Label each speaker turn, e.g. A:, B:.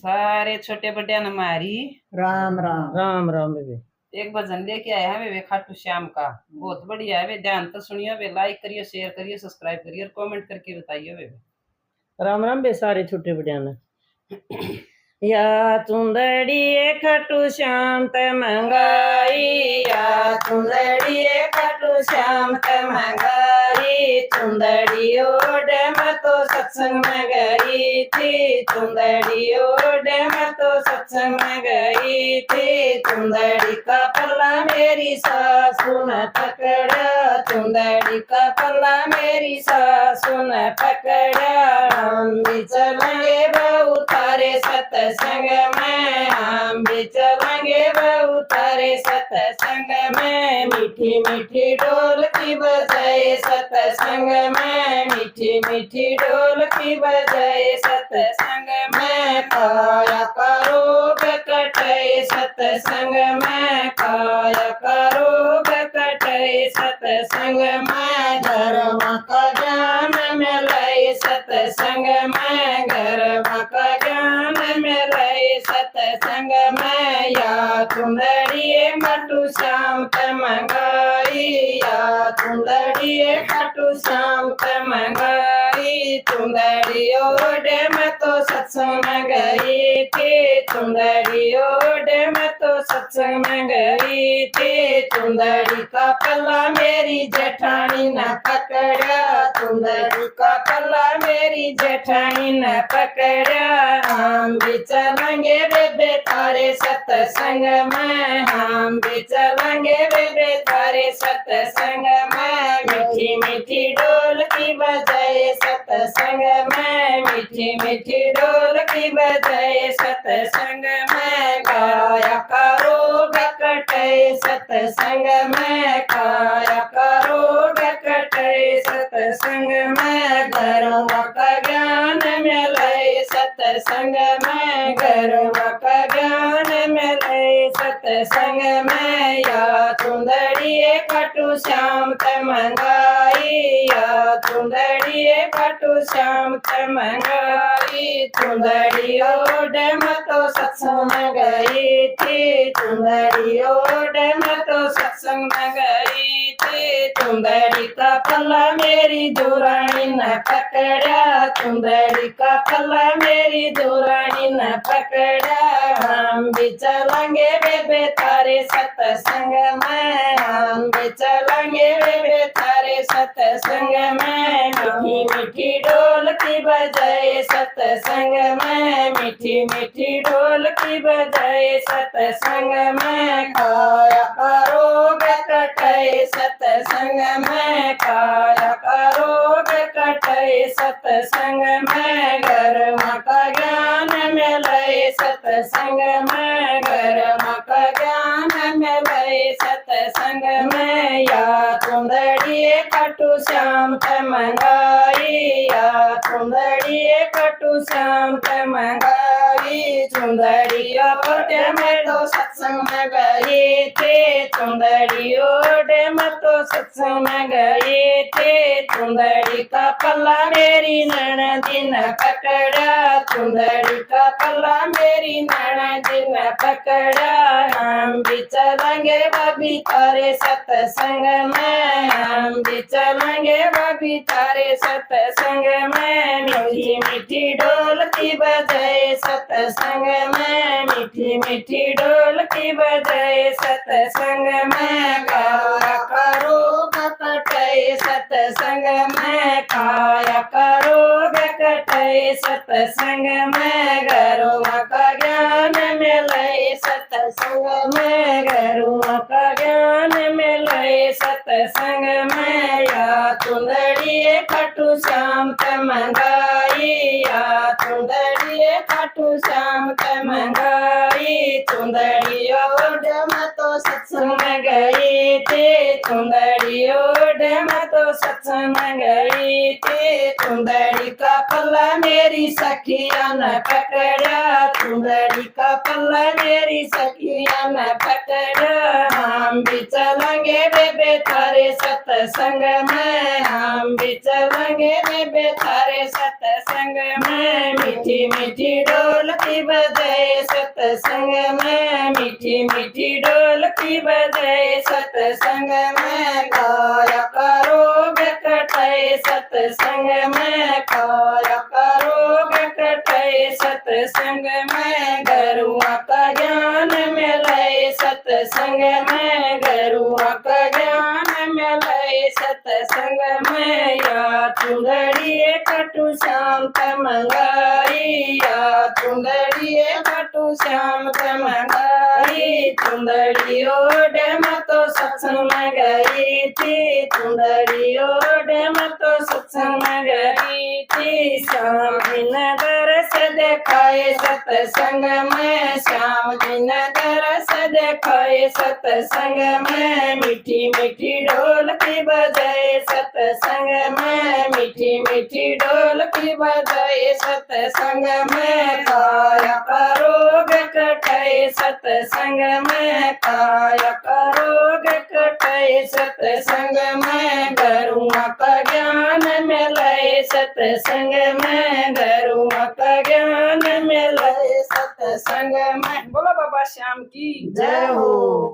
A: सारे छोटे बड़े हमारी
B: राम राम
C: राम राम बेबे।
A: एक भजन लेके आए हैं वे खाटू श्याम का। बहुत बढ़िया है वे, ध्यान तो सुनियो वे, लाइक करियो, शेयर करियो, सब्सक्राइब करियो और कमेंट करके बताइए वे।
C: राम राम बे सारे छोटे बड़िया ने। या चुंदड़ी खटू श्याम ते मंगाई, या चुंदड़ी खटू श्याम ते मंगाई, चुंदड़ी ओढ़े मैं तो सत्संग में गई थी, चुंदड़ी ओढ़े मैं तो सत्संग में गई थी, चुंदड़ी का पल्ला मेरी सासू ने पकड़ा, चुंदड़ी का पल्ला मेरी सासू ने पकड़ा, हम भी चलेंगे बहु तारे सत्संग में, हम भी चलेंगे बहु तारे सत्संग में, मीठी मीठी ढोल की बजाए सत्संग में, मीठी मीठी ढोल की बजाए सत्संग में, काया करोग कटाए सत्संग में, काया करोग कटाए सत्संग में, धर्म का ज्ञान मिलाए सत्संग में, धर्म का ज्ञान मिलाए सत्संग में, या चुंदड़ी खटू श्याम ते मंगाई, या चुंदड़ी खटू श्याम ते मंगाई, चुंदड़ी ओढ़े मैं तो सत्संग में गई थी, चुंदड़ी ओढ़े मैं तो सत्संग में गई थी, चुंदड़ी का पल्ला मेरी जेठानी ने पकड़ा, चुंदड़ी का पल्ला मेरी जेठानी ने पकड़ा, हम भी चलेंगे बेबे तारे सत्संग में, हम भी चलेंगे बेबे तारे सत्संग में, मीठी मीठी ढोल की बजाए सत्संग में, मीठी मीठी ढोल की बजाए सत्संग में, गाया करो कटे सत्संग में, गाया करो कटे सत्संग में, धर्म का ज्ञान मिले सत्संग में, धर्म का ज्ञान मिले सत्संग में, या चुंदड़ी खटू श्याम ते मंगाई, या चुंदड़ी खटू श्याम ते मंगाई, चुंदड़ी ओढ़े मैं तो सत्संग में गई थी, चुंदड़ी ओढ़े मैं तो सत्संग में गई थी, चुंदड़ी का पल्ला मेरी दुरानी ने पकड़ा, चुंदड़ी का पल्ला मेरी दुरानी ने पकड़ा, हम भी चलेंगे बेबे तारे सत्संग में, हम भी चलेंगे बेबे तारे सत्संग में, मीठी मीठी ढोल की बजाए सत्संग में, मीठी मीठी ढोल की बजाए सत्संग में, खाया करोग कटाए सत्संग में, खाया करोग कटाए सत्संग में, धर्म का ज्ञान मिले सत्संग में, धर्म का ज्ञान मिले सत्संग में, या चुंदड़ी खटू श्याम ते मंगाई, या चुंदड़ी खटू श्याम ते मंगाई, चुंदड़ी ओढ़े मैं तो सत्संग में गई थी, चुंदड़ी ओढ़े मैं तो सत्संग में गई थी, चुंदड़ी का पल्ला मेरी ननदी ने पकड़ा, चुंदड़ी का पल्ला मेरी ननदी ने पकड़ा, हम भी चलेंगे बबी तारे सत्संग में, हम भी चलेंगे बबी तारे सत्संग में, मीठी मीठी ढोल की बजाए सत्संग में, मीठी मीठी ढोल की बजाए सत्संग में, गाया करो कटे सत्संग में, खाया करो कटे सत्संग में, घरों का ज्ञान मिले सत्संग में, घरों का ज्ञान मिले सत्संग में, या चुंदड़ी खटू श्याम ते मंगाई, या चुंदड़ी खटू श्याम ते मंगाई, चुंदड़ी ओढ़े मैं तो सत्संग में गई थी, चुंदड़ी ओढ़ मैं तो सत्संग में गई थी। चुंदड़ी का पल्ला मेरी सखिया न पकड़ा, चुंदड़ी का पल्ला मेरी सखिया न पकड़ा। हम भी चलेंगे बेबे थारे सत्संग में, हम भी चलेंगे बेबे थारे सत्संग में। मीठी मीठी ढोलकी बजाए सत्संग में, मीठी मीठी ढोलकी बजाए सत्संग में। गाया करोगे कटाए सत्संग में, गाया करोगे कटाए सत्संग में। गरुआ का ज्ञान मिलाए सत्संग में, गरुआ का ज्ञान मिलाए सत्संग में। या चुंदड़ी कटु श्याम मंगाई, या चुंदड़ी कटु श्याम मंगाई। चुंदड़ी ओढ़ मैं तो सत्संग में गई थी, चुंदड़ी ओढ़ मैं तो सत्संग में गई थी। श्याम दिन दरस देखाए सत्संग में, श्याम दिन दरस देखाए सत्संग में। मीठी मीठी ढोलकी बजाए सत्संग में, मीठी मीठी ढोलकी बजाए सत्संग में। काया करोगे कटाए सत्संग में, काया करोगे कटाए सत्संग में। गरुआ का ज्ञान मिलाए सत्संग में, गरुआ का ज्ञान मिलाए सत्संग में। बोलो बाबा श्याम की जय हो।